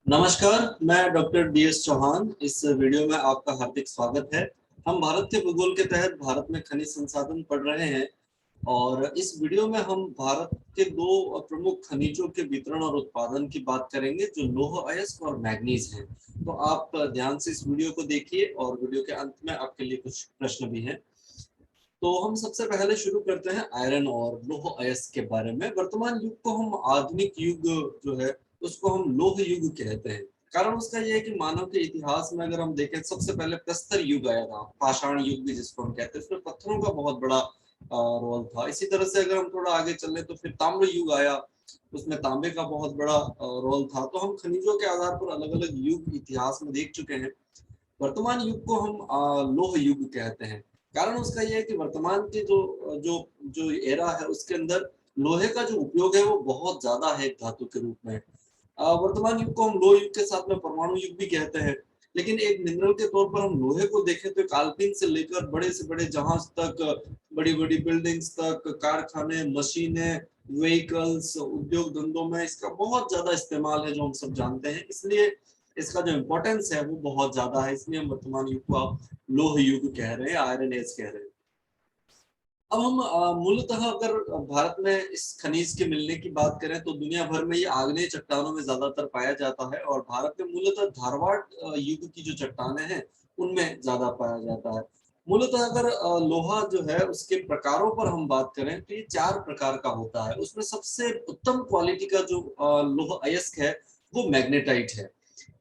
नमस्कार, मैं doctor DS Chauhan. इस वीडियो में आपका हार्दिक स्वागत है। हम भारत के भूगोल के तहत भारत में खनिज संसाधन पढ़ रहे हैं और इस वीडियो में हम भारत के दो प्रमुख खनिजों के वितरण और उत्पादन की बात करेंगे, जो लौह अयस्क और मैग्नीज हैं। तो आप ध्यान से इस वीडियो को देखिए और वीडियो के अंत में आपके लिए कुछ प्रश्न भी हैं। तो हम सबसे पहले शुरू करते हैं आयरन और लौह अयस्क के बारे में। वर्तमान युग को हम आधुनिक युग जो है उसको हम लौह युग कहते हैं। कारण उसका यह है कि मानव के इतिहास में अगर हम देखें, सबसे पहले प्रस्तर युग आया था, पाषाण युग भी जिसको हम कहते हैं, उसमें पत्थरों का बहुत बड़ा रोल था। इसी तरह से अगर हम थोड़ा आगे चले तो फिर ताम्र युग आया, उसमें तांबे का बहुत बड़ा रोल था। तो हम खनिजों के आधार पर अलग अलग युग इतिहास में देख चुके हैं। वर्तमान युग को हम लौह युग कहते हैं। कारण उसका यह है कि वर्तमान के जो जो जो एरा है उसके अंदर लोहे का जो उपयोग है वो बहुत ज्यादा है एक धातु के रूप में। वर्तमान युग को हम लौह युग के साथ में परमाणु युग भी कहते हैं। लेकिन एक मिनरल के तौर पर हम लोहे को देखें तो काल्पनिक से लेकर बड़े से बड़े जहाज तक, बड़ी बड़ी बिल्डिंग्स तक, कारखाने, मशीनें, व्हीकल्स, उद्योग धंधों में इसका बहुत ज्यादा इस्तेमाल है, जो हम सब जानते हैं। इसलिए इसका जो इम्पोर्टेंस है वो बहुत ज्यादा है। इसलिए हम वर्तमान युग को आप लोह युग कह रहे हैं, आयरन एज कह रहे हैं। अब हम मूलतः अगर भारत में इस खनिज के मिलने की बात करें तो दुनिया भर में ये आग्नेय चट्टानों में ज्यादातर पाया जाता है और भारत में मूलतः धारवाड़ युग की जो चट्टानें हैं उनमें ज्यादा पाया जाता है। मूलतः अगर लोहा जो है उसके प्रकारों पर हम बात करें तो ये 4 प्रकार का होता है। उसमें सबसे उत्तम क्वालिटी का जो लोह अयस्क है वो मैग्नेटाइट है।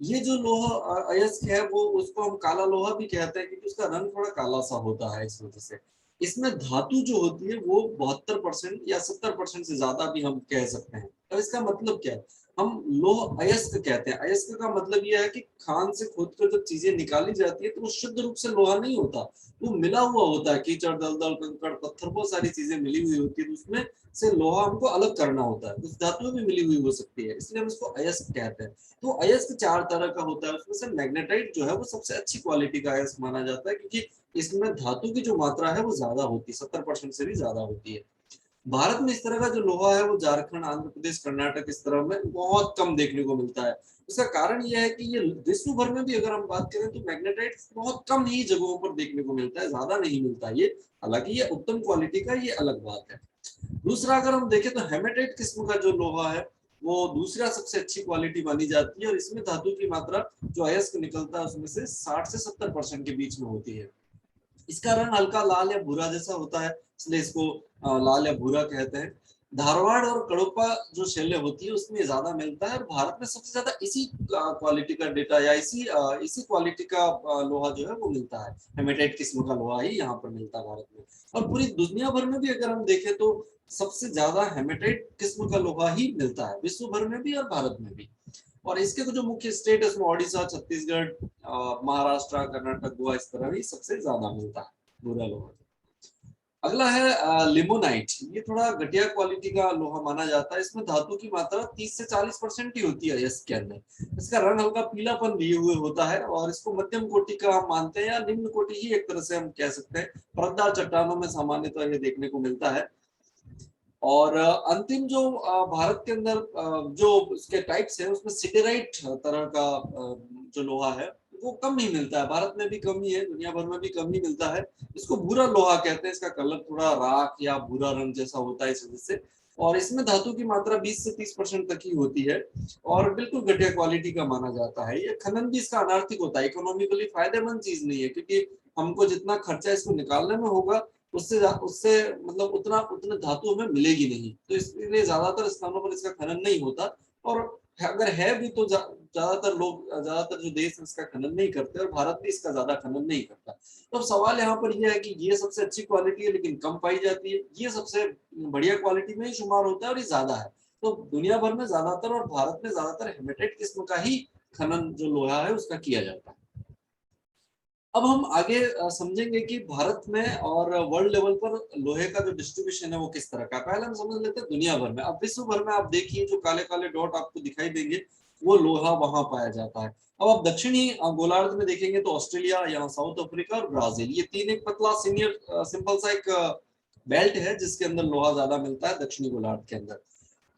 ये जो लोहा अयस्क है वो उसको हम काला लोहा भी कहते हैं, क्योंकि उसका रंग थोड़ा काला सा होता है। इस वजह से इसमें धातु जो होती है वो 72% या 70% से ज्यादा भी हम कह सकते हैं। अब इसका मतलब क्या है? हम लोह अयस्क कहते हैं। अयस्क का मतलब यह है कि खान से खोद कर जब चीजें निकाली जाती है तो वो शुद्ध रूप से लोहा नहीं होता, वो मिला हुआ होता है। कीचड़, दलदल, कंकड़, पत्थर, बहुत सारी चीजें मिली हुई होती है, उसमें से लोहा हमको अलग करना होता है। कुछ धातुएं भी मिली हुई हो सकती है, इसलिए हम इसको अयस्क कहते हैं। तो अयस्क 4 तरह का होता है, उसमें से मैग्नेटाइट जो है वो सबसे अच्छी क्वालिटी का अयस्क माना जाता है, क्योंकि इसमें धातु की जो मात्रा है वो ज्यादा होती है, 70% से भी ज्यादा होती है। भारत में इस तरह का जो लोहा है वो झारखंड, आंध्र प्रदेश, कर्नाटक इस तरह में बहुत कम देखने को मिलता है। इसका कारण यह है कि ये विश्व भर में भी अगर हम बात करें तो मैग्नेटाइट बहुत कम ही जगहों पर देखने को मिलता है, ज्यादा नहीं मिलता ये। हालांकि ये उत्तम क्वालिटी का, ये अलग बात है। दूसरा अगर हम देखें तो हेमेटाइट किस्म का जो लोहा है वो दूसरा सबसे अच्छी क्वालिटी मानी जाती है और इसमें धातु की मात्रा जो अयस्क निकलता है उसमें से 60 से 70% के बीच में होती है। इसका रंग हल्का लाल या भूरा जैसा होता है, इसलिए इसको लाल या भूरा कहते हैं। धारवाड़ और कडोपा जो शैल्य होती है उसमें ज्यादा मिलता है और भारत में सबसे ज्यादा इसी क्वालिटी का डेटा या इसी क्वालिटी का लोहा जो है वो मिलता है। हेमेटाइट किस्म का लोहा ही यहाँ पर मिलता है भारत में। और पूरी दुनिया भर में भी अगर हम देखें तो सबसे ज्यादा हेमेटाइट किस्म का लोहा ही मिलता है, विश्व भर में भी और भारत में भी। और इसके जो मुख्य स्टेट है उसमें ओडिशा, छत्तीसगढ़, महाराष्ट्र, कर्नाटक, गोवा इस तरह ही सबसे ज्यादा मिलता है भूरा लोहा। अगला है लिमोनाइट। ये थोड़ा घटिया क्वालिटी का लोहा माना जाता है। इसमें धातु की मात्रा 30 से 40% ही होती है इसके अंदर। इसका रंग हल्का पीलापन लिए हुए होता है और इसको मध्यम कोटि का हम मानते हैं या निम्न कोटि ही एक तरह से हम कह सकते हैं। परतदार चट्टानों में सामान्यतः ये देखने को मिलता है। और अंतिम जो भारत के अंदर जो उसके टाइप्स है उसमें सिडेराइट तरह का जो लोहा है वो कम ही मिलता है। भारत में भी कम ही है, दुनिया भर में भी कम ही मिलता है। इसको भूरा लोहा कहते हैं। इसका कलर थोड़ा राख या भूरा रंग जैसा होता है इस वजह से। और इसमें धातु की मात्रा 20 से 30% तक ही होती है और बिल्कुल घटिया क्वालिटी का माना जाता है। ये खनन भी इसका अनार्थिक होता है, इकोनॉमिकली फायदेमंद चीज नहीं है, क्योंकि हमको जितना खर्चा इसको निकालने में होगा उससे उससे मतलब उतना उतने धातु हमें मिलेगी नहीं। तो इसलिए ज्यादातर स्थानों पर इसका खनन नहीं होता। और अगर है भी तो ज्यादातर जो देश इसका खनन नहीं करते और भारत भी इसका ज्यादा खनन नहीं करता। तो अब सवाल यहाँ पर यह है कि ये सबसे अच्छी क्वालिटी है लेकिन कम पाई जाती है, ये सबसे बढ़िया क्वालिटी में ही शुमार होता है और ये ज्यादा है। तो दुनिया भर में ज्यादातर और भारत में ज्यादातर हेमेटाइट किस्म का ही खनन जो लोहा है उसका किया जाता है। अब हम आगे समझेंगे कि भारत में और वर्ल्ड लेवल पर लोहे का जो डिस्ट्रीब्यूशन है वो किस तरह का। पहले हम समझ लेते हैं दुनिया भर में। अब विश्व भर में आप देखिए जो काले काले डॉट आपको दिखाई देंगे वो लोहा वहां पाया जाता है। अब आप दक्षिणी गोलार्ध में देखेंगे तो ऑस्ट्रेलिया, यहाँ साउथ अफ्रीका और ब्राजील, ये तीन एक पतला सीनियर सिंपल सा एक बेल्ट है जिसके अंदर लोहा ज्यादा मिलता है दक्षिणी गोलार्ध के अंदर।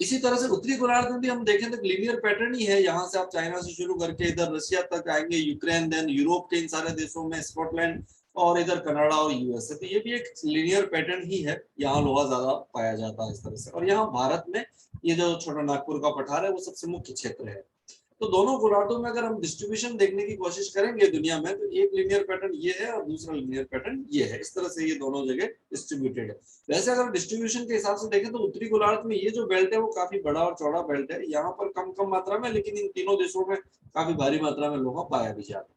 इसी तरह से उत्तरी गोलार्ध में भी हम देखें तो लीनियर पैटर्न ही है। यहाँ से आप चाइना से शुरू करके इधर रशिया तक आएंगे, यूक्रेन, देन यूरोप के इन सारे देशों में, स्कॉटलैंड और इधर कनाडा और यूएसए। तो ये भी एक लीनियर पैटर्न ही है, यहाँ लोहा ज्यादा पाया जाता है इस तरह से। और यहाँ भारत में ये जो छोटा नागपुर का पठार है वो सबसे मुख्य क्षेत्र है। तो दोनों गोलार्धों में अगर हम डिस्ट्रीब्यूशन देखने की कोशिश करेंगे दुनिया में, तो एक लीनियर पैटर्न ये है और दूसरा लीनियर पैटर्न ये है। इस तरह से ये दोनों जगह डिस्ट्रीब्यूटेड है। वैसे अगर डिस्ट्रीब्यूशन के हिसाब से देखें तो उत्तरी गोलार्ध में ये जो बेल्ट है वो काफी बड़ा और चौड़ा बेल्ट है। यहाँ पर कम कम मात्रा में, लेकिन इन तीनों देशों में काफी भारी मात्रा में लोहा पाया भी जाता है।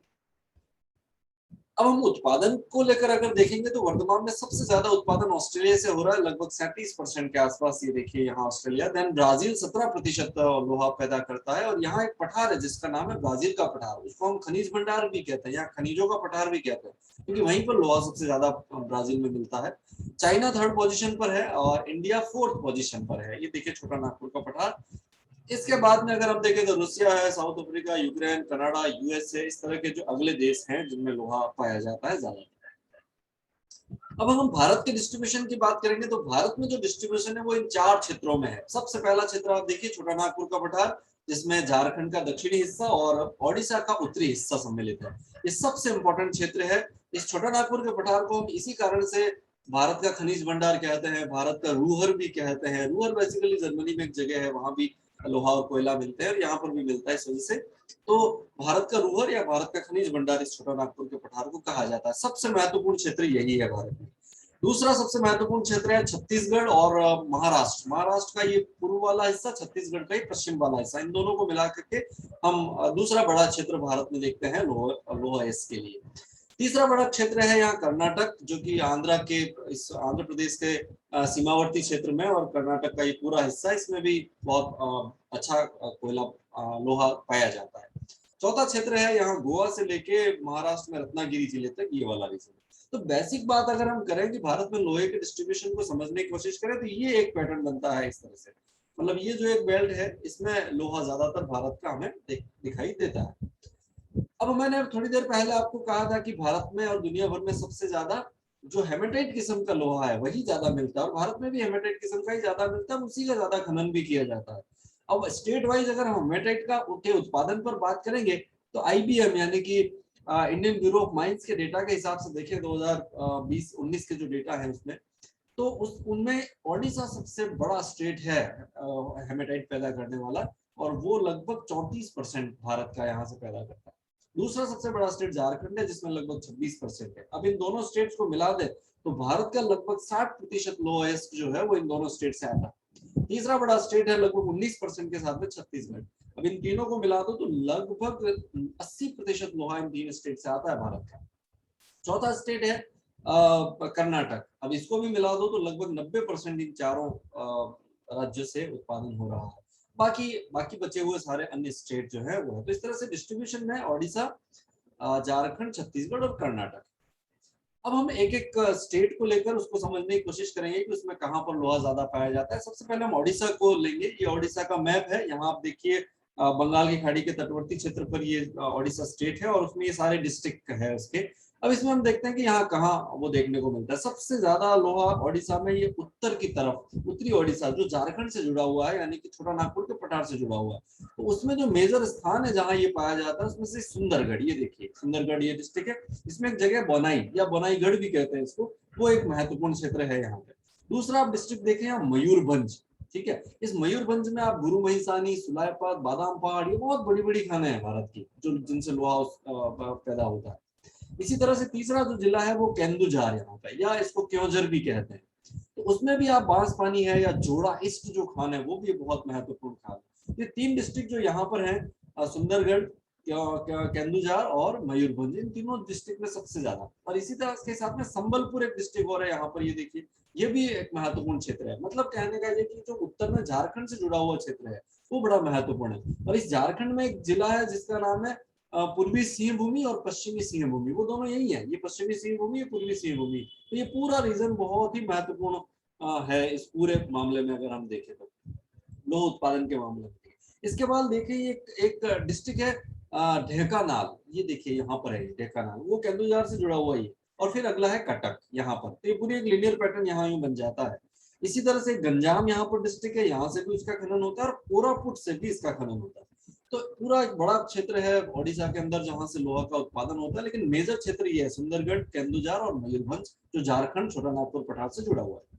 अब हम उत्पादन को लेकर अगर देखेंगे तो वर्तमान में सबसे ज्यादा उत्पादन ऑस्ट्रेलिया से हो रहा है, लगभग 37% के आसपास। ये देखिए यहाँ ऑस्ट्रेलिया, देन ब्राजील 17% लोहा पैदा करता है। और यहाँ एक पठार है जिसका नाम है ब्राजील का पठार, उसको हम खनिज भंडार भी कहते हैं, यहाँ खनिजों का पठार भी कहते हैं, क्योंकि वहीं पर लोहा सबसे ज्यादा ब्राजील में मिलता है। चाइना 3rd पोजीशन पर है और इंडिया 4th पोजीशन पर है। ये देखिए छोटा नागपुर का पठार। इसके बाद में अगर हम देखें तो रूसिया है, south Africa, Ukraine, Canada, USA, इस तरह के जो अगले देश हैं जिनमें लोहा पाया जाता है ज्यादा। अब हम भारत के डिस्ट्रीब्यूशन की बात करेंगे तो भारत में जो डिस्ट्रीब्यूशन है वो इन 4 क्षेत्रों में है। सबसे पहला क्षेत्र आप देखिए छोटा नागपुर का पठार, जिसमें झारखंड का दक्षिणी हिस्सा और ओडिशा का उत्तरी हिस्सा सम्मिलित है। ये सबसे इंपॉर्टेंट क्षेत्र है। इस छोटा नागपुर के पठार को हम इसी कारण से भारत का खनिज भंडार कहते हैं, भारत का रूहर भी कहते हैं। रूहर बेसिकली जर्मनी में एक जगह है, वहां भी लोहा और कोयला मिलते हैं और यहाँ पर भी मिलता है, इस वजह से तो भारत का रूहर या भारत का खनिज भंडार इस छोटा नागपुर के पठार को कहा जाता है। सबसे महत्वपूर्ण क्षेत्र यही है भारत में। दूसरा सबसे महत्वपूर्ण क्षेत्र है छत्तीसगढ़ और महाराष्ट्र। महाराष्ट्र का ये पूर्व वाला हिस्सा, छत्तीसगढ़ का ये पश्चिम वाला हिस्सा, इन दोनों को मिला करके हम दूसरा बड़ा क्षेत्र भारत में देखते हैं लोहा इसके लिए। तीसरा बड़ा क्षेत्र है यहाँ कर्नाटक, जो कि आंध्र प्रदेश के सीमावर्ती क्षेत्र में, और कर्नाटक का ये पूरा हिस्सा, इसमें भी बहुत अच्छा कोयला लोहा पाया जाता है। चौथा क्षेत्र है यहाँ गोवा से लेके महाराष्ट्र में रत्नागिरी जिले तक, ये वाला रीजन। तो बेसिक बात अगर हम करें कि भारत में लोहे के डिस्ट्रीब्यूशन को समझने की कोशिश करें तो ये एक पैटर्न बनता है इस तरह से। मतलब ये जो एक बेल्ट है इसमें लोहा ज्यादातर भारत का हमें दिखाई देता है। अब मैंने थोड़ी देर पहले आपको कहा था कि भारत में और दुनिया भर में सबसे ज्यादा जो हेमेटाइट किस्म का लोहा है वही ज्यादा मिलता है, और भारत में भी हेमेटाइट किस्म का ही ज्यादा मिलता है, उसी का ज्यादा खनन भी किया जाता है। अब स्टेट वाइज अगर हम हेमेटाइट के उत्पादन पर बात करेंगे तो आईबीएम यानी कि इंडियन ब्यूरो ऑफ माइंस के डेटा के हिसाब से देखें 2020-19 के जो डेटा है उसमें, तो उनमें ओडिशा सबसे बड़ा स्टेट है हेमेटाइट पैदा करने वाला, और वो लगभग 34% भारत का यहाँ से पैदा करता है। दूसरा सबसे बड़ा स्टेट झारखंड है जिसमें लगभग 26% है। अब इन दोनों स्टेट्स को मिला दे तो भारत का लगभग 60% लोएस्ट जो है वो इन दोनों स्टेट से आता है। तीसरा बड़ा स्टेट है लगभग 19% के साथ में छत्तीसगढ़। अब इन तीनों को मिला दो तो लगभग 80% लोहा इन तीन स्टेट से आता है भारत का। चौथा स्टेट है कर्नाटक। अब इसको भी मिला दो तो लगभग 90% इन चारों राज्यों से उत्पादन हो रहा है। बाकी बचे हुए सारे अन्य स्टेट जो है वो है। तो इस तरह से डिस्ट्रीब्यूशन में ओडिशा, झारखंड, छत्तीसगढ़ और कर्नाटक। अब हम एक एक स्टेट को लेकर उसको समझने की कोशिश करेंगे कि उसमें कहां पर लोहा ज्यादा पाया जाता है। सबसे पहले हम ओडिशा को लेंगे। ये ओडिशा का मैप है। यहाँ आप देखिए बंगाल की खाड़ी के तटवर्ती क्षेत्र पर ये ओडिशा स्टेट है और उसमें ये सारे डिस्ट्रिक्ट है उसके। अब इसमें हम देखते हैं कि यहाँ कहाँ वो देखने को मिलता है। सबसे ज्यादा लोहा ओडिशा में ये उत्तर की तरफ, उत्तरी ओडिशा जो झारखंड से जुड़ा हुआ है, यानी कि छोटा नागपुर के पठार से जुड़ा हुआ है, तो उसमें जो मेजर स्थान है जहाँ ये पाया जाता है उसमें से सुंदरगढ़। ये देखिए सुंदरगढ़ ये डिस्ट्रिक्ट है। इसमें एक जगह बोनाई या बोनाईगढ़ भी कहते हैं इसको, वो एक महत्वपूर्ण क्षेत्र है यहाँ पे। दूसरा आप डिस्ट्रिक्ट देखें यहाँ मयूरभंज, ठीक है। इस मयूरभंज में आप गुरु महिसानी, सुलायपात, बादाम पहाड़, ये बहुत बड़ी बड़ी खाने हैं भारत की जो जिनसे लोहा पैदा होता है। इसी तरह से तीसरा जो जिला है वो केंदुझार यहाँ पे, या इसको क्योंझर भी कहते हैं। तो उसमें भी आप बांसपानी है या जोड़ा ईस्ट जो खान है वो भी बहुत महत्वपूर्ण खान है। ये तीन डिस्ट्रिक्ट जो यहाँ पर हैं, सुंदरगढ़, केंदुझार और मयूरभंज, इन तीनों डिस्ट्रिक्ट में सबसे ज्यादा। और इसी तरह के साथ में संबलपुर एक डिस्ट्रिक्ट और है यहाँ पर, ये देखिए ये भी एक महत्वपूर्ण क्षेत्र है। मतलब कहने का ये कि जो उत्तर में झारखंड से जुड़ा हुआ क्षेत्र है वो बड़ा महत्वपूर्ण है। और इस झारखंड में एक जिला है जिसका नाम है पूर्वी सिंह भूमि और पश्चिमी सिंह भूमि। वो दोनों यही है, ये पश्चिमी सिंह भूमि, ये पूर्वी सिंह भूमि। तो ये पूरा रीजन बहुत ही महत्वपूर्ण है इस पूरे मामले में अगर हम देखें तो, लोह उत्पादन के मामले में। इसके बाद देखिए एक डिस्ट्रिक्ट है ढेकानाल। ये देखिए यहाँ पर है ढेकानाल, वो केंदुझार से जुड़ा हुआ ही। और फिर अगला है कटक यहाँ पर। तो ये पूरी एक लीनियर पैटर्न यहाँ यूं बन जाता है। इसी तरह से गंजाम यहाँ पर डिस्ट्रिक्ट है, यहाँ से भी उसका खनन होता है और कोरापुट से भी इसका खनन होता है। तो पूरा एक बड़ा क्षेत्र है ओडिशा के अंदर जहां से लोहा का उत्पादन होता है, लेकिन मेजर क्षेत्र ये है सुंदरगढ़, केंदुजार और मयूरभंज, जो झारखंड छोटानागपुर पठार से जुड़ा हुआ है।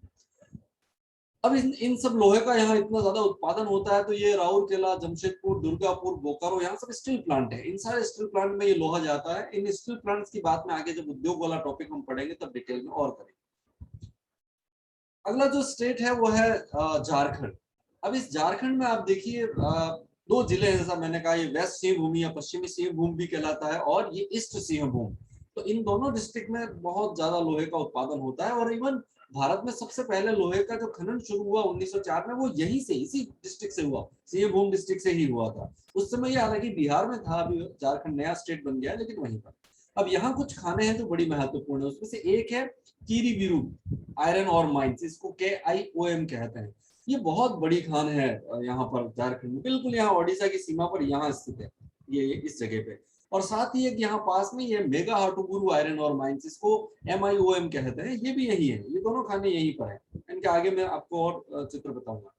अब इन सब लोहे का यहाँ इतना ज्यादा उत्पादन होता है, तो ये राउरकेला, जमशेदपुर, दुर्गापुर, बोकारो, यहाँ सब स्टील प्लांट है। इन सारे स्टील प्लांट में ये लोहा जाता है। इन स्टील प्लांट्स की बात में आगे जब उद्योग वाला टॉपिक हम पढ़ेंगे तब डिटेल में और करेंगे। अगला जो स्टेट है वो है झारखंड। अब इस झारखंड में आप देखिए दो जिले हैं, जैसा मैंने कहा, ये वेस्ट सिंहभूमि या पश्चिमी सिंहभूम भी कहलाता है, और ये ईस्ट सिंहभूम। तो इन दोनों डिस्ट्रिक्ट में बहुत ज्यादा लोहे का उत्पादन होता है। और इवन भारत में सबसे पहले लोहे का जो खनन शुरू हुआ 1904 में, वो यहीं से, इसी डिस्ट्रिक्ट से हुआ, सिंहभूम डिस्ट्रिक्ट से ही हुआ था। उस समय ये हालांकि बिहार में था, अभी झारखंड नया स्टेट बन गया, लेकिन वहीं पर। अब यहाँ कुछ खाने हैं जो बड़ी महत्वपूर्ण है, उसमें से एक है कीरीबीरू आयरन और माइंस, इसको KIOM कहते हैं। ये बहुत बड़ी खान है यहाँ पर झारखंड में, बिल्कुल यहाँ ओडिशा की सीमा पर यहाँ स्थित है ये इस जगह पे। और साथ ही एक यहाँ पास में ये मेगा हाटुबुरु आयरन और माइंस, इसको MIOM कहते हैं, ये भी यही है। ये दोनों खाने यहीं पर है। इनके आगे मैं आपको और चित्र बताऊंगा।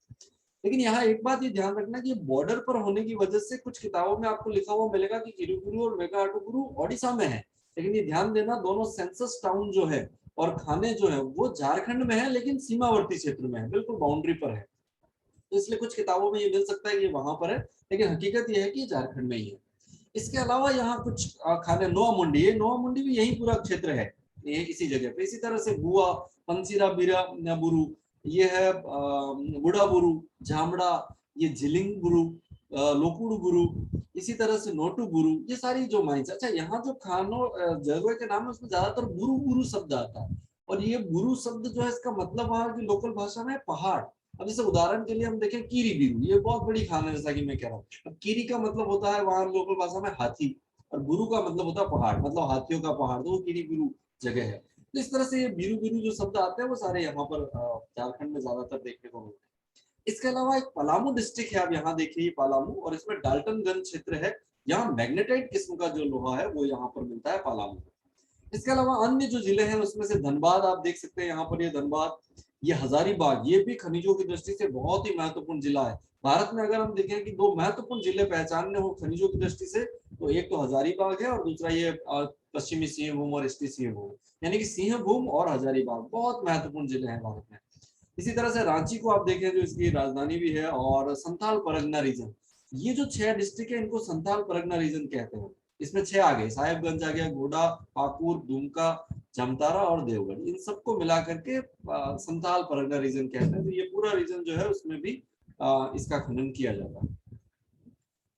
लेकिन यहाँ एक बात ये ध्यान रखना कि बॉर्डर पर होने की वजह से कुछ किताबों में आपको लिखा हुआ मिलेगा कि किरुबुरु और मेगा हाटुबुरु ओडिशा में है, लेकिन ये ध्यान देना दोनों सेंसस टाउन जो है और खाने जो है वो झारखंड में है, लेकिन सीमावर्ती क्षेत्र में है, बिल्कुल बाउंड्री पर है। तो इसलिए कुछ किताबों में ये मिल सकता है कि वहां पर है, लेकिन हकीकत ये है कि झारखंड में ही है। इसके अलावा यहाँ कुछ खाने, नोआमुंडी, ये नोआमुंडी भी यही पूरा क्षेत्र है, ये इसी जगह पे। इसी तरह से बुआ, पंसीरा बीरा बुरु, ये है बुढ़ा बुरु, झामड़ा, ये झिलिंग बुरु, लोकुड़ बुरु, इसी तरह से नोटू बुरु, ये सारी जो माइंस। अच्छा, यहाँ जो खानों जगह के नाम है उसमें ज्यादातर बुरु बुरु शब्द आता है, और ये बुरु शब्द जो है इसका मतलब वहां की लोकल भाषा में पहाड़। अब जैसे उदाहरण के लिए हम देखें कीरी बीरू, ये बहुत बड़ी खान है, जैसा कि मैं कह रहा हूँ। अब कीरी का मतलब होता है वहां लोकल भाषा में हाथी, और गुरु का मतलब होता है पहाड़, मतलब हाथियों का पहाड़, तो वो कीरी बीरू जगह है। तो इस तरह से ये बीरू बीरू जो शब्द आते हैं वो सारे यहाँ पर झारखंड में ज्यादातर देखने को मिलते हैं। इसके अलावा एक पलामू डिस्ट्रिक्ट है, आप यहाँ देखिए पलामू, और इसमें डाल्टनगंज क्षेत्र है। यहाँ मैग्नेटाइट किस्म का जो लोहा है वो यहाँ पर मिलता है पलामू। इसके अलावा अन्य जो जिले हैं उसमें से धनबाद आप देख सकते हैं, यहाँ पर ये धनबाद, ये हजारीबाग, ये भी खनिजों की दृष्टि से बहुत ही महत्वपूर्ण जिला है। भारत में अगर हम देखें कि दो महत्वपूर्ण जिले पहचानने हो खनिजों की दृष्टि से, तो एक तो हजारीबाग है और दूसरा ये पश्चिमी सिंहभूम और ईस्टी सिंहभूम, यानी कि सिंहभूम और हजारीबाग बहुत महत्वपूर्ण जिले हैं भारत में। इसी तरह से रांची को आप देखें जो इसकी राजधानी भी है, और संथाल परगना रीजन, ये जो 6 डिस्ट्रिक्ट है इनको संथाल परगना रीजन कहते हैं। इसमें 6 आ गए, साहेबगंज आ गया, गोडा, पाकुर, दुमका, जामताड़ा और देवगढ़, इन सबको मिला करके संथाल परगना रीजन कहते हैं। तो ये पूरा रीजन जो है उसमें भी इसका खनन किया जाता है।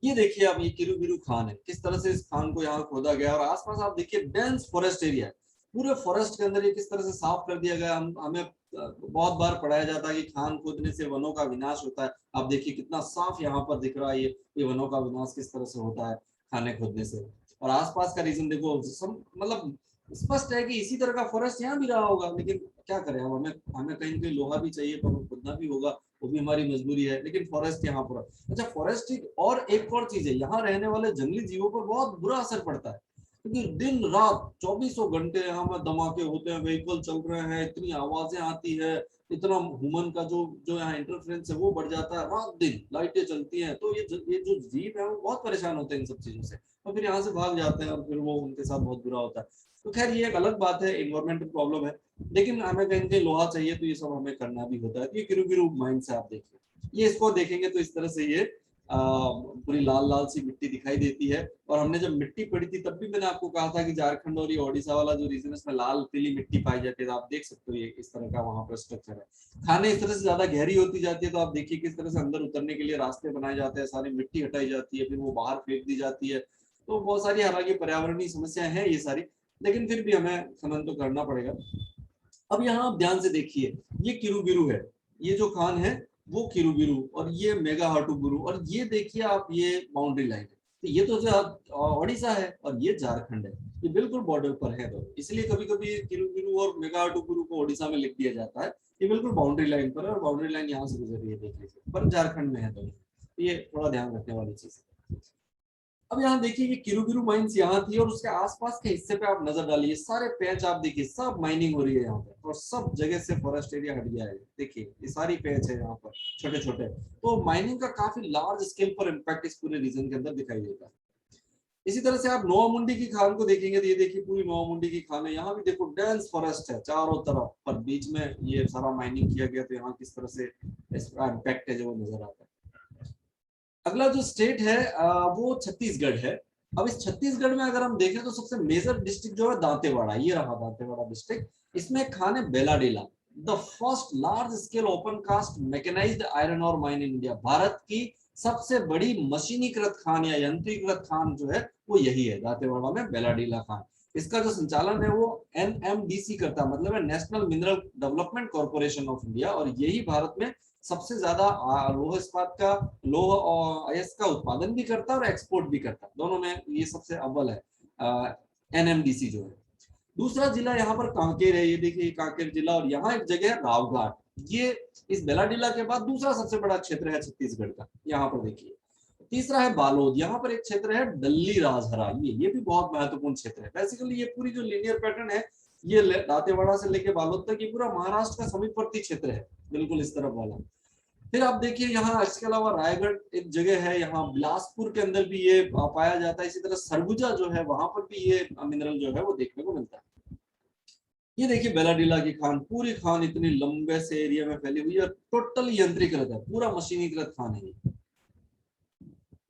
ये देखिए आप, ये किरुबिरु खान है, किस तरह से इस खान को यहाँ खोदा गया, और आसपास आप देखिए डेंस फॉरेस्ट एरिया है, पूरे फॉरेस्ट के अंदर ये किस तरह से साफ कर दिया गया। हमें बहुत बार पढ़ाया जाता है कि खान खोदने से वनों का विनाश होता है। आप देखिए कितना साफ यहाँ पर दिख रहा है, ये वनों का विनाश किस तरह से होता है खाने खोदने से। और आसपास का रीजन देखो, मतलब स्पष्ट है कि इसी तरह का फॉरेस्ट यहाँ भी रहा होगा, लेकिन क्या करें, अब हमें हमें कहीं कहीं लोहा भी चाहिए तो हमें खोदना भी होगा, वो भी हमारी मजबूरी है, लेकिन फॉरेस्ट यहाँ पर। अच्छा, फॉरेस्ट और एक और चीज है, यहाँ रहने वाले जंगली जीवों पर बहुत बुरा असर पड़ता है, क्योंकि दिन रात 24 घंटे यहाँ पर धमाके होते हैं, व्हीकल चल रहे हैं, इतनी आवाजें आती है, इतना ह्यूमन का जो जो यहाँ इंटरफेरेंस है वो बढ़ जाता है, रात दिन लाइटें चलती हैं, तो ये जो जीव है वो बहुत परेशान होते हैं इन सब चीजों से, और फिर यहाँ से भाग जाते हैं, और फिर वो उनके साथ बहुत बुरा होता है। तो खैर ये एक अलग बात है, इन्वायरमेंटल प्रॉब्लम है, लेकिन हमें कहीं कहीं लोहा चाहिए तो ये सब हमें करना भी होता है। तो ये किरुबिरु माइन से आप देखिए, ये इसको देखेंगे तो इस तरह से ये पूरी लाल लाल सी मिट्टी दिखाई देती है। और हमने जब मिट्टी पड़ी थी तब भी मैंने आपको कहा था कि झारखंड और ये ओडिशा वाला जो रीजन है इसमें लाल पीली मिट्टी पाई जाती है, तो आप देख सकते हो ये इस तरह का वहां पर स्ट्रक्चर है। खाने इस तरह से ज्यादा गहरी होती जाती है, तो आप देखिए किस तरह से अंदर उतरने के लिए रास्ते बनाए जाते हैं, सारी मिट्टी हटाई जाती है, फिर वो बाहर फेंक दी जाती है। तो बहुत सारी हालांकि पर्यावरणीय समस्याएं हैं ये सारी, लेकिन फिर भी हमें खनन तो करना पड़ेगा। अब यहाँ आप ध्यान से देखिए, ये किरुबिरु है, ये जो खान है वो किरुबिरु, और ये मेगा हाटुबुरु, और ये देखिए आप ये बाउंड्री लाइन है। तो ये तो जो ओडिशा है और ये झारखंड है, ये बिल्कुल बॉर्डर पर है। तो इसलिए कभी कभी किरुबिरु और मेगा हाटुबुरु को ओडिशा में लिख दिया जाता है, ये बिल्कुल बाउंड्री लाइन पर है, और बाउंड्री लाइन यहाँ से गुजर रही है, देख लीजिए, पर झारखंड में है दोनों। तो ये थोड़ा ध्यान रखने वाली चीज है। अब यहाँ देखिए ये किरुबिरू माइंस यहाँ थी और उसके आसपास के हिस्से पे आप नजर डालिए, सारे पैच आप देखिए सब माइनिंग हो रही है यहाँ पे और सब जगह से फॉरेस्ट एरिया हट गया है। देखिए ये सारी पैच है यहाँ पर छोटे छोटे, तो माइनिंग का काफी लार्ज स्केल पर इम्पैक्ट इस पूरे रीजन के अंदर दिखाई देता है। इसी तरह से आप नोआ मुंडी की खान को देखेंगे तो ये देखिए पूरी नोआ मुंडी की खान है, यहाँ भी देखो डेंस फॉरेस्ट है चारों तरफ, पर बीच में ये सारा माइनिंग किया गया, तो यहाँ किस तरह से इसका इम्पैक्ट है जो नजर आता है। अगला जो स्टेट है वो छत्तीसगढ़ है। अब इस छत्तीसगढ़ में अगर हम देखें तो सबसे मेजर डिस्ट्रिक्ट जो है दांतेवाड़ा, ये रहा दांतेवाड़ा डिस्ट्रिक्ट। इसमें खान है Bailadila, the first large scale open cast mechanised iron ore mine in India. Bharat की सबसे बड़ी मशीनीकृत खान या यंत्रीकृत खान जो है वो यही है, दांतेवाड़ा में बेलाडीला खान। इसका जो संचालन है वो एनएमडीसी करता है, मतलब है national mineral development corporation of India, और यही भारत में सबसे ज्यादा लोह इस्पात का, लोह और अयस्क का उत्पादन भी करता है और एक्सपोर्ट भी करता है, दोनों में ये सबसे अव्वल है एनएमडीसी जो है। दूसरा जिला यहाँ पर कांकेर है, ये देखिए कांकेर जिला, और यहाँ एक जगह है रावघाट, ये इस बेलाडीला के बाद दूसरा सबसे बड़ा क्षेत्र है छत्तीसगढ़ का, यहाँ पर देखिए। तीसरा है बालोद, यहाँ पर एक क्षेत्र है दल्ली राजहरा, ये भी बहुत महत्वपूर्ण क्षेत्र है। बेसिकली ये पूरी जो लीनियर पैटर्न है, ये दांतेवाड़ा से लेके बालोद तक ये पूरा महाराष्ट्र का समीपवर्ती क्षेत्र है, बिल्कुल इस तरफ वाला। फिर आप देखिए यहाँ इसके अलावा रायगढ़ एक जगह है, यहाँ बिलासपुर के अंदर भी ये पाया जाता है। इसी तरह सरगुजा जो है वहां पर भी ये मिनरल जो है वो देखने को मिलता है। ये देखिए बेलाडीला की खान, पूरी खान इतनी लंबे से एरिया में फैली हुई है, टोटल यंत्रीकृत है, पूरा मशीनीकृत खान है।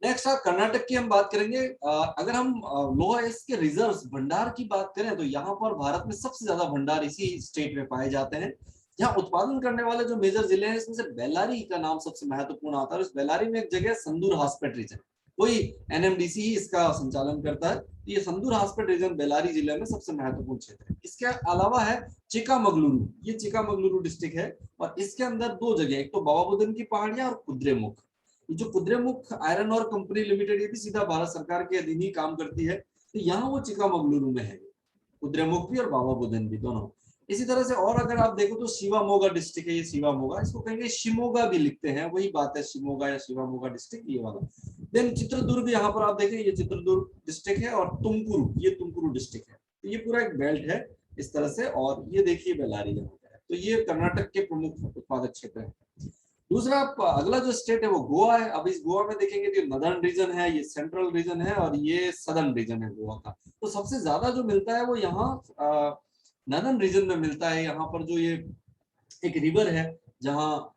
नेक्स्ट कर्नाटक की हम बात करेंगे। अगर हम लोहा अयस्क के रिजर्व्स भंडार की बात करें तो यहाँ पर भारत में सबसे ज्यादा भंडार इसी स्टेट में पाए जाते हैं। यहाँ उत्पादन करने वाले जो मेजर जिले हैं इसमें से बेल्लारी का नाम सबसे महत्वपूर्ण आता है। इस बेल्लारी में एक जगह संदूर हास्पेट रीजन, वही एनएमडीसी ही इसका संचालन करता है। तो ये संदूर हास्पेट रीजन बेल्लारी जिले में सबसे महत्वपूर्ण क्षेत्र है। इसके अलावा है चिकामगलुरु, ये चिकामगलुरु डिस्ट्रिक्ट है, और इसके अंदर दो जगह, एक तो बाबा बुदन की पहाड़ियां और कुद्रेमुख। ये जो कुद्रेमुख आयरन और कंपनी लिमिटेड, ये भी सीधा भारत सरकार के अधीन ही काम करती है, तो यहाँ वो चिकामगलुरु में है, कुद्रेमुख भी और बाबा बुदन भी दोनों। इसी तरह से और अगर आप देखो तो शिवामोगा डिस्ट्रिक्ट है, ये शिवामोगा, इसको कहेंगे शिमोगा भी लिखते हैं, वही बात है, शिमोगा या शिवामोगा डिस्ट्रिक्ट ये वाला। देन चित्रदुर्ग, यहाँ पर आप देखें ये चित्रदुर्ग डिस्ट्रिक्ट है, और तुमकुरु, ये तुमकुरु डिस्ट्रिक्ट है। तो ये पूरा एक बेल्ट है इस तरह से, और ये देखिए बेल्लारी यहाँ पे है। तो ये कर्नाटक के प्रमुख उत्पादक क्षेत्र है। दूसरा अगला जो स्टेट है वो गोवा है। अब इस गोवा में देखेंगे तो नदर्न रीजन है, ये सेंट्रल रीजन है, और ये सदर्न रीजन है गोवा का। तो सबसे ज्यादा जो मिलता है वो यहाँ नदर्न रीजन में मिलता है। यहाँ पर जो ये एक रिवर है, जहाँ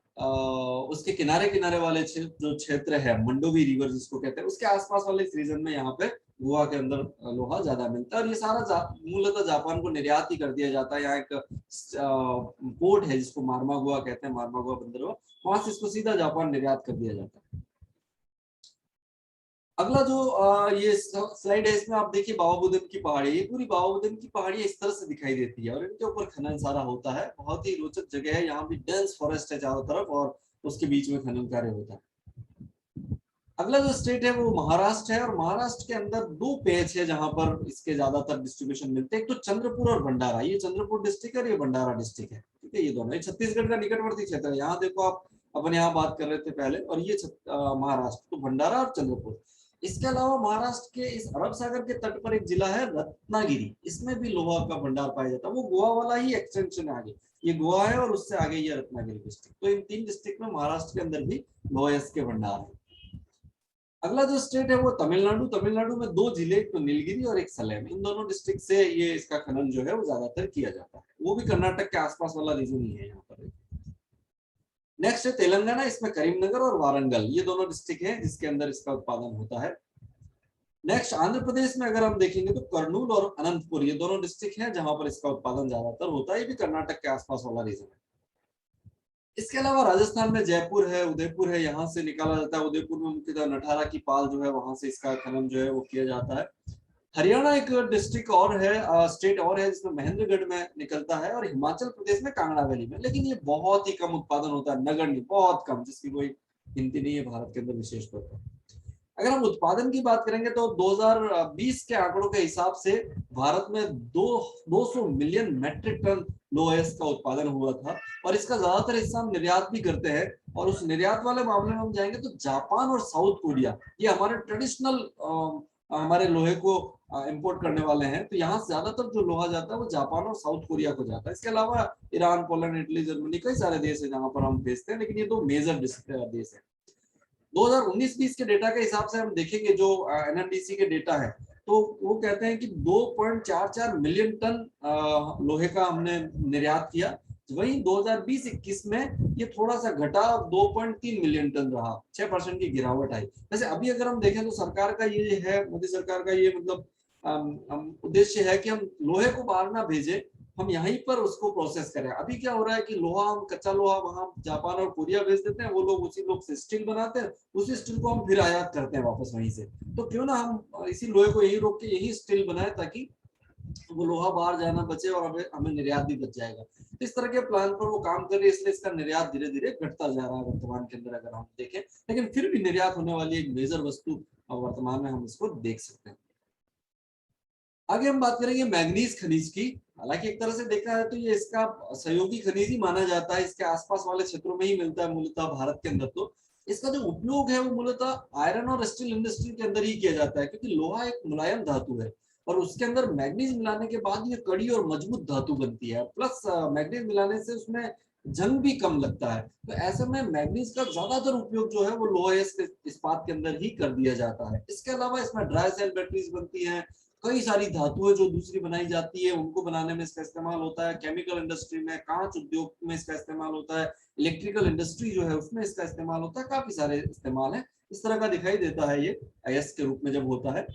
उसके किनारे किनारे वाले जो क्षेत्र है, मंडोवी रिवर जिसको कहते हैं, उसके आसपास वाले इस रीजन में यहाँ पे गोवा के अंदर लोहा ज्यादा मिलता है। और ये सारा मूलतः जापान को निर्यात ही कर दिया जाता है। यहाँ एक पोर्ट है जिसको मारमा गोवा कहते हैं, मारमा गोवा बंदरगाह, वहां से इसको सीधा जापान निर्यात कर दिया जाता है। अगला जो ये स्लाइड है, इसमें आप देखिए बाबा बुदन की पहाड़ी, ये पूरी बाबा बुदन की पहाड़ी इस तरह से दिखाई देती है, और इनके ऊपर खनन सारा होता है। बहुत ही रोचक जगह है, यहाँ भी डेंस फॉरेस्ट है चारों तरफ, और उसके बीच में खनन कार्य होता है। अगला जो स्टेट है वो महाराष्ट्र है, और महाराष्ट्र के अंदर दो पैच है जहां पर इसके ज्यादातर डिस्ट्रीब्यूशन मिलते हैं। एक तो चंद्रपुर और भंडारा, ये चंद्रपुर डिस्ट्रिक्ट है और ये भंडारा डिस्ट्रिक्ट है, ठीक है। ये दोनों, ये छत्तीसगढ़ का निकटवर्ती क्षेत्र है। यहाँ देखो आप अपन यहाँ बात कर रहे थे पहले, और ये महाराष्ट्र, तो भंडारा और चंद्रपुर। इसके अलावा महाराष्ट्र के इस अरब सागर के तट पर एक जिला है रत्नागिरी, इसमें भी लोहा का भंडार पाया जाता है। वो गोवा वाला ही एक्सटेंशन है आगे, ये गोवा है और उससे आगे ये रत्नागिरी डिस्ट्रिक्ट। तो इन तीन डिस्ट्रिक्ट में महाराष्ट्र के अंदर भी लोहा के भंडार है। अगला जो स्टेट है वो तमिलनाडु। तमिलनाडु में दो जिले, एक तो नीलगिरी और एक सलेम, इन दोनों डिस्ट्रिक्ट से ये इसका खनन जो है वो ज्यादातर किया जाता है। वो भी कर्नाटक के आसपास वाला रीजन ही है यहाँ पर। नेक्स्ट है तेलंगाना, इसमें करीमनगर और वारंगल, ये दोनों डिस्ट्रिक्ट हैं जिसके अंदर इसका उत्पादन होता है। नेक्स्ट आंध्र प्रदेश में अगर हम देखेंगे तो कर्नूल और अनंतपुर, ये दोनों डिस्ट्रिक्ट हैं जहां पर इसका उत्पादन ज्यादातर होता है। ये भी कर्नाटक के आसपास वाला रीजन है। इसके अलावा राजस्थान में जयपुर है, उदयपुर है, यहाँ से निकाला जाता है। उदयपुर में मुख्यतः नठारा की पाल जो है वहां से इसका खनन जो है वो किया जाता है। हरियाणा एक डिस्ट्रिक्ट और है, स्टेट और है, जिसमें महेंद्रगढ़ में निकलता है, और हिमाचल प्रदेश में कांगड़ा वैली में, लेकिन ये बहुत ही कम उत्पादन होता है, नगण्य, बहुत कम, जिसकी कोई गिनती नहीं है भारत के अंदर विशेष तौर पर। अगर हम उत्पादन की बात करेंगे तो 2020 के आंकड़ों के हिसाब से भारत में 200 मिलियन मेट्रिक टन लोहे का उत्पादन हुआ था, और इसका ज्यादातर हिस्सा हम निर्यात भी करते हैं। और उस निर्यात वाले मामले में हम जाएंगे तो जापान और साउथ कोरिया ये हमारे ट्रेडिशनल हमारे लोहे को इंपोर्ट करने वाले हैं। तो यहाँ से ज्यादातर जो लोहा जाता है वो जापान और साउथ कोरिया को जाता है। इसके अलावा ईरान, पोलैंड, इटली, जर्मनी, कई सारे देश है जहाँ पर हम भेजते हैं, लेकिन ये दो मेजर देश है। 2019-20 के डेटा के हिसाब से हम देखेंगे जो एनएमडीसी के डेटा है, तो वो कहते हैं कि 2.44 मिलियन टन लोहे का हमने निर्यात किया। वहीं 2020-21 में ये थोड़ा सा घटा, 2.3 मिलियन टन रहा, 6% की गिरावट आई। वैसे अभी अगर हम देखें तो सरकार का ये है, मोदी सरकार का ये मतलब उद्देश्य है कि हम लोहे को बाहर ना भेजे, हम यहीं पर उसको प्रोसेस करें। अभी क्या हो रहा है कि लोहा, हम कच्चा लोहा वहां जापान और कोरिया भेज देते हैं, वो लोग उसी लोग से स्टील बनाते हैं, उसी स्टील को हम फिर आयात करते हैं वापस वहीं से। तो क्यों ना हम इसी लोहे को यही रोक के यही स्टील बनाए, ताकि वो लोहा बाहर जाना बचे और हमें निर्यात भी बच जाएगा। तो इस तरह के प्लान पर वो काम कर रही है, इसलिए इसका निर्यात धीरे धीरे घटता जा रहा है वर्तमान के अंदर अगर हम देखें, लेकिन फिर भी निर्यात होने वाली एक मेजर वस्तु वर्तमान में हम इसको देख सकते हैं। आगे हम बात करेंगे मैग्नीज खनिज की। हालांकि एक तरह से देखा है तो ये इसका सहयोगी खनिज ही माना जाता है, इसके आसपास वाले क्षेत्रों में ही मिलता है मूलतः भारत के अंदर। तो इसका जो उपयोग है वो मूलतः आयरन और स्टील इंडस्ट्री के अंदर ही किया जाता है, क्योंकि लोहा एक मुलायम धातु है और उसके अंदर मैग्नीज मिलाने के बाद ये कड़ी और मजबूत धातु बनती है। प्लस मैग्नीज मिलाने से उसमें जंग भी कम लगता है। तो ऐसे में मैग्नीज का ज्यादातर उपयोग जो है वो लोहे इस्पात के अंदर ही कर दिया जाता है। इसके अलावा इसमें ड्राई सेल बैटरीज बनती हैं, कई सारी धातुएं जो दूसरी बनाई जाती है उनको बनाने में इसका इस्तेमाल होता है। केमिकल इंडस्ट्री में, कांच उद्योग में इसका इस्तेमाल होता है, इलेक्ट्रिकल इंडस्ट्री जो है उसमें इसका इस्तेमाल होता है, काफी सारे इस्तेमाल है। इस तरह का दिखाई देता है ये अयस्क के रूप में जब होता है।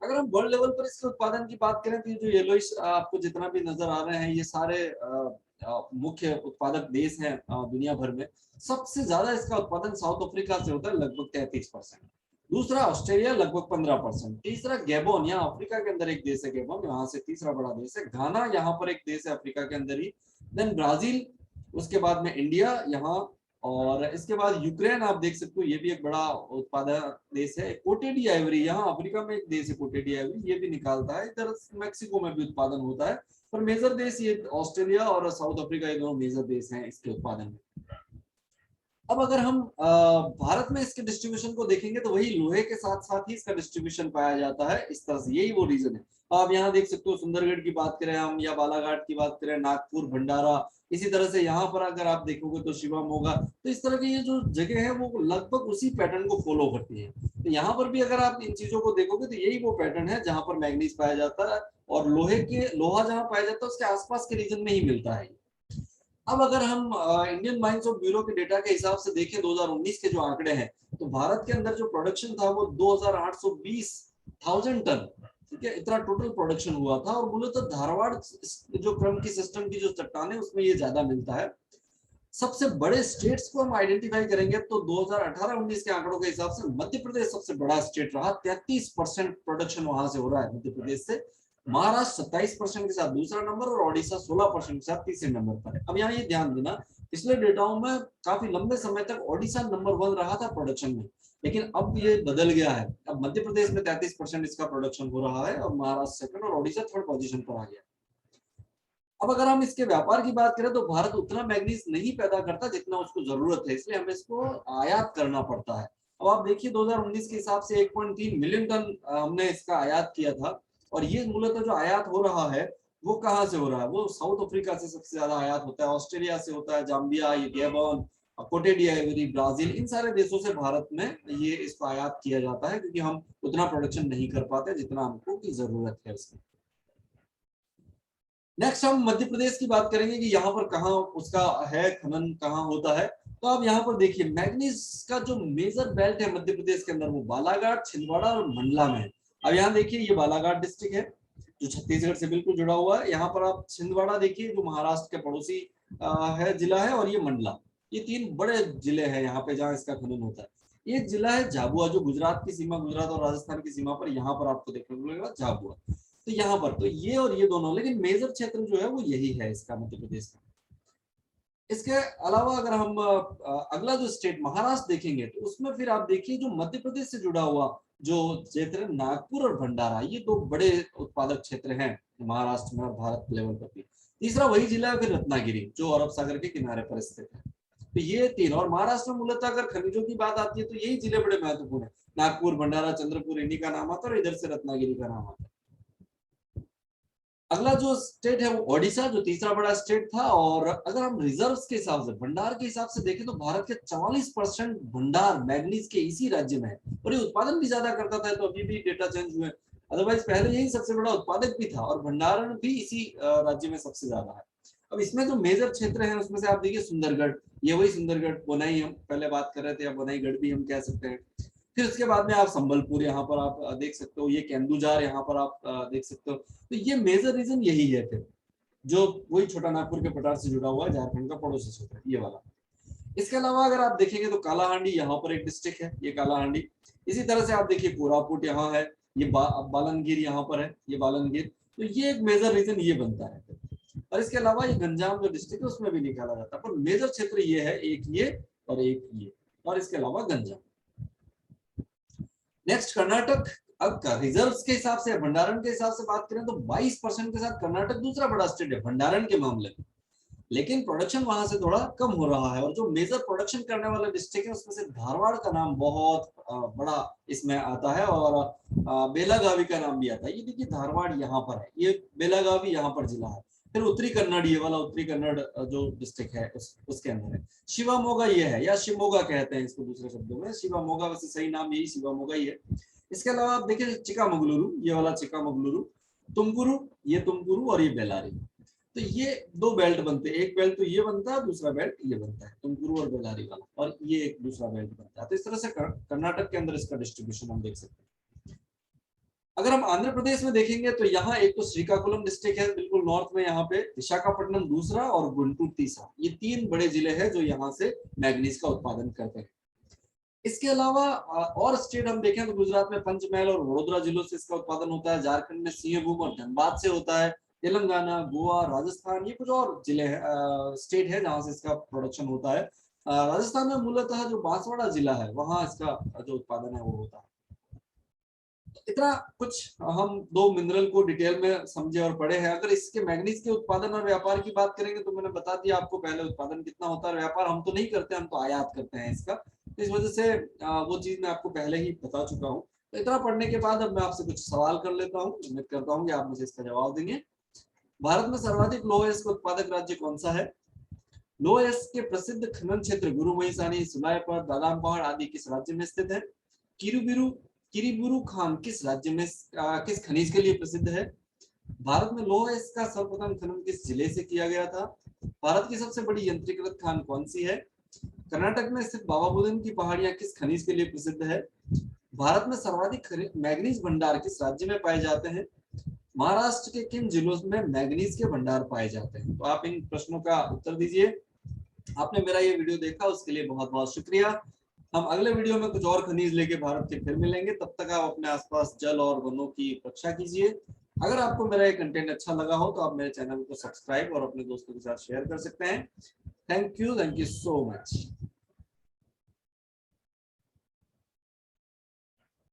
अगर हम वर्ल्ड लेवल पर इसके उत्पादन की बात करें तो ये जो येलोइश आपको जितना भी नजर आ रहे हैं, ये सारे मुख्य उत्पादक देश हैं दुनिया भर में। सबसे ज्यादा इसका उत्पादन साउथ अफ्रीका से होता है, लगभग 33%। दूसरा ऑस्ट्रेलिया, लगभग 15%। तीसरा गैबोन, यहाँ अफ्रीका के अंदर एक देश है गैबोन, यहाँ से तीसरा बड़ा देश है। घाना यहाँ पर एक देश है अफ्रीका के अंदर ही। देन ब्राजील, उसके बाद में इंडिया यहाँ, और इसके बाद यूक्रेन आप देख सकते हो, ये भी एक बड़ा उत्पादक देश है। कोटेडी आइवरी, यहाँ अफ्रीका में एक देश है कोटेडी आइवरी, ये भी निकालता है। इधर मैक्सिको में भी उत्पादन होता है, पर मेजर देश ये ऑस्ट्रेलिया और साउथ अफ्रीका, ये दोनों मेजर देश हैं इसके उत्पादन में। अब अगर हम भारत में इसके डिस्ट्रीब्यूशन को देखेंगे तो वही लोहे के साथ साथ ही इसका डिस्ट्रीब्यूशन पाया जाता है इस तरह से, यही वो रीजन है। आप यहाँ देख सकते हो, सुंदरगढ़ की बात करें हम या बालाघाट की बात करें, नागपुर, भंडारा, इसी तरह से यहाँ पर अगर आप देखोगे तो शिवम होगा। तो इस तरह की ये जो जगह है वो लगभग उसी पैटर्न को फॉलो करती है। तो यहाँ पर भी अगर आप इन चीजों को देखोगे तो यही वो पैटर्न है जहां पर मैग्नीज पाया जाता है, और लोहा जहां पाया जाता है उसके आसपास के रीजन में ही मिलता है। अब अगर हम इंडियन माइंस ऑफ ब्यूरो के डेटा के हिसाब से देखें 2019 के जो आंकड़े हैं, तो भारत के अंदर जो प्रोडक्शन था वो 2820,000 टन, ठीक है, इतना टोटल प्रोडक्शन हुआ था। और मूलतः धारवाड़ जो क्रम की सिस्टम की जो चट्टान है उसमें ये ज्यादा मिलता है। सबसे बड़े स्टेट्स को हम आइडेंटिफाई करेंगे तो 2018-19 के आंकड़ों के हिसाब से मध्य प्रदेश सबसे बड़ा स्टेट रहा, 33% प्रोडक्शन वहां से हो रहा है मध्य प्रदेश से। महाराष्ट्र 27% के साथ दूसरा नंबर, और ओडिशा 16% के साथ तीसरे नंबर पर है। अब यहाँ ये ध्यान देना, पिछले डेटाओं में काफी लंबे समय तक ओडिशा नंबर 1 रहा था प्रोडक्शन में, लेकिन अब ये बदल गया है। अब मध्य प्रदेश में 33% इसका प्रोडक्शन हो रहा है, और महाराष्ट्र सेकंड और ओडिशा थर्ड पोजीशन पर आ गया। अब अगर हम इसके व्यापार की बात करें तो भारत उतना मैग्नीज नहीं पैदा करता जितना उसको जरूरत है, इसलिए हमें इसको आयात करना पड़ता है। अब आप देखिए 2019 के हिसाब से 1.3 मिलियन टन हमने इसका आयात किया था। और ये मूलतः जो आयात हो रहा है वो कहाँ से हो रहा है, वो साउथ अफ्रीका से सबसे ज्यादा आयात होता है, ऑस्ट्रेलिया से होता है, जाम्बिया, गैबोन, कोटेडी आइवरी, ब्राजील, इन सारे देशों से भारत में ये इसको आयात किया जाता है, क्योंकि हम उतना प्रोडक्शन नहीं कर पाते जितना हमको की जरूरत है इसकी। नेक्स्ट हम मध्य प्रदेश की बात करेंगे कि यहाँ पर कहाँ उसका है खनन, कहाँ होता है। तो आप यहाँ पर देखिए मैग्नीज का जो मेजर बेल्ट है मध्य प्रदेश के अंदर वो बालाघाट, छिंदवाड़ा और मंडला में है। अब यहाँ देखिए ये बालाघाट डिस्ट्रिक्ट है जो छत्तीसगढ़ से बिल्कुल जुड़ा हुआ है। यहाँ पर आप छिंदवाड़ा देखिए जो महाराष्ट्र के पड़ोसी है जिला है, और ये मंडला, ये तीन बड़े जिले हैं यहाँ पे जहाँ इसका खनन होता है। एक जिला है झाबुआ जो गुजरात की सीमा, गुजरात और राजस्थान की सीमा पर यहाँ पर आपको देखने को मिलेगा झाबुआ। तो यहाँ पर तो ये और ये दोनों, लेकिन मेजर क्षेत्र जो है वो यही है इसका मध्य प्रदेश का। इसके अलावा अगर हम अगला जो स्टेट महाराष्ट्र देखेंगे तो उसमें फिर आप देखिए जो मध्य प्रदेश से जुड़ा हुआ जो क्षेत्र नागपुर और भंडारा, ये दो बड़े उत्पादक क्षेत्र हैं महाराष्ट्र में और भारत लेवल पर भी। तीसरा वही जिला है फिर रत्नागिरी, जो अरब सागर के किनारे पर स्थित है। तो ये तीन, और महाराष्ट्र में मूलतः अगर खनिजों की बात आती है तो यही जिले बड़े महत्वपूर्ण है। नागपुर, भंडारा, चंद्रपुर, इन्हीं का नाम आता है, और इधर से रत्नागिरी का नाम आता है। अगला जो स्टेट है वो ओडिशा, जो तीसरा बड़ा स्टेट था। और अगर हम रिजर्व्स के हिसाब से, भंडार के हिसाब से देखें तो भारत के 44% भंडार मैग्नीज के इसी राज्य में है, और ये उत्पादन भी ज्यादा करता था। तो अभी भी डेटा चेंज हुए, अदरवाइज पहले यही सबसे बड़ा उत्पादक भी था, और भंडारण भी इसी राज्य में सबसे ज्यादा है। अब इसमें जो मेजर क्षेत्र है उसमें से आप देखिए सुंदरगढ़, ये वही सुंदरगढ़, बोनाई हम पहले बात कर रहे थे, या बोनाईगढ़ भी हम कह सकते हैं। फिर उसके बाद में आप संबलपुर यहाँ पर आप देख सकते हो, ये केंदुजार यहाँ पर आप देख सकते हो। तो ये मेजर रीजन यही है फिर, जो वही छोटा नागपुर के पठार से जुड़ा हुआ है, झारखंड का पड़ोसी क्षेत्र ये वाला। इसके अलावा अगर आप देखेंगे तो कालाहांडी यहाँ पर एक डिस्ट्रिक्ट है, ये कालाहांडी। इसी तरह से आप देखिए कोरापुट यहाँ है, ये बालनगीर यहाँ पर है, ये बालनगीर। तो ये एक मेजर रीजन ये बनता है। और इसके अलावा ये गंजाम जो डिस्ट्रिक्ट है उसमें भी निकाला जाता है, पर मेजर क्षेत्र ये है, एक ये और एक ये, और इसके अलावा गंजाम। नेक्स्ट कर्नाटक। अब रिजर्व्स के हिसाब से, भंडारण के हिसाब से बात करें तो 22% के साथ कर्नाटक दूसरा बड़ा स्टेट है भंडारण के मामले में, लेकिन प्रोडक्शन वहां से थोड़ा कम हो रहा है। और जो मेजर प्रोडक्शन करने वाला डिस्ट्रिक्ट है उसमें से धारवाड़ का नाम बहुत बड़ा इसमें आता है, और बेलागावी का नाम भी आता है। ये देखिए धारवाड़ यहाँ पर है, ये बेलागावी यहाँ पर जिला है। फिर उत्तरी कन्नड़, ये वाला उत्तरी कन्नड़ जो डिस्ट्रिक्ट है उसके अंदर है। शिवामोगा ये है, या शिमोगा कहते हैं इसको दूसरे शब्दों में, शिवामोगा वैसे सही नाम यही शिवामोगा ही है। इसके अलावा आप देखिए चिकामगलुरु, ये वाला चिकामगलुरु, तुमकुरु, ये तुमकुरु, और ये बेलारी। तो ये दो बेल्ट बनते हैं, एक बेल्ट तो ये बनता है, दूसरा बेल्ट ये बनता है, तुमकुरु और बेलारी वाला, और ये एक दूसरा बेल्ट बनता है। तो इस तरह से कर्नाटक के अंदर इसका डिस्ट्रीब्यूशन हम देख सकते हैं। अगर हम आंध्र प्रदेश में देखेंगे तो यहाँ एक तो श्रीकाकुलम डिस्ट्रिक्ट है बिल्कुल नॉर्थ में, यहाँ पे विशाखापट्टनम दूसरा और गुंटूर तीसरा, ये तीन बड़े जिले हैं जो यहाँ से मैग्नीज का उत्पादन करते हैं। इसके अलावा और स्टेट हम देखें तो गुजरात में पंचमहल और वडोदरा जिलों से इसका उत्पादन होता है, झारखंड में सिंहभूम और धनबाद से होता है, तेलंगाना, गोवा, राजस्थान, ये कुछ और जिले हैं, स्टेट है जहां से इसका प्रोडक्शन होता है। राजस्थान में मूलतः जो बांसवाड़ा जिला है वहां इसका जो उत्पादन है वो होता है। इतना कुछ हम दो मिनरल को डिटेल में समझे और पढ़े हैं। अगर इसके मैग्नीज के उत्पादन और व्यापार की बात करेंगे तो मैंने बता दिया आपको पहले उत्पादन कितना होता है, व्यापार हम तो नहीं करते, हम तो आयात करते हैं इसका। तो इस वजह से वो चीज मैं आपको पहले ही बता चुका हूँ। तो इतना पढ़ने के बाद अब मैं आपसे कुछ सवाल कर लेता हूँ, उम्मीद करता हूँ कि आप मुझे इसका जवाब देंगे। भारत में सर्वाधिक लौह अयस्क उत्पादक राज्य कौन सा है? लौह अयस्क के प्रसिद्ध खनन क्षेत्र गुरु महिसानी, सुलायपर, दादाम पहाड़ आदि किस राज्य में स्थित है? किरुबिरु किरीबुरु खान किस राज्य में किस खनिज के लिए प्रसिद्ध है? भारत में लौह अयस्क का सर्वप्रथम खनन किस जिले से किया गया था? भारत की सबसे बड़ी यंत्रीकृत खान कौन सी है? कर्नाटक में स्थित बाबा बुदन की पहाड़ियां किस खनिज के लिए प्रसिद्ध है? भारत में सर्वाधिक मैग्नीज भंडार किस राज्य में पाए जाते हैं? महाराष्ट्र के किन जिलों में मैग्नीज के भंडार पाए जाते हैं? तो आप इन प्रश्नों का उत्तर दीजिए। आपने मेरा ये वीडियो देखा उसके लिए बहुत बहुत शुक्रिया। हम अगले वीडियो में कुछ और खनिज लेके भारत के फिर मिलेंगे, तब तक आप अपने आसपास जल और वनों की रक्षा कीजिए। अगर आपको मेरा ये कंटेंट अच्छा लगा हो तो आप मेरे चैनल को सब्सक्राइब और अपने दोस्तों के साथ शेयर कर सकते हैं। Thank you so much.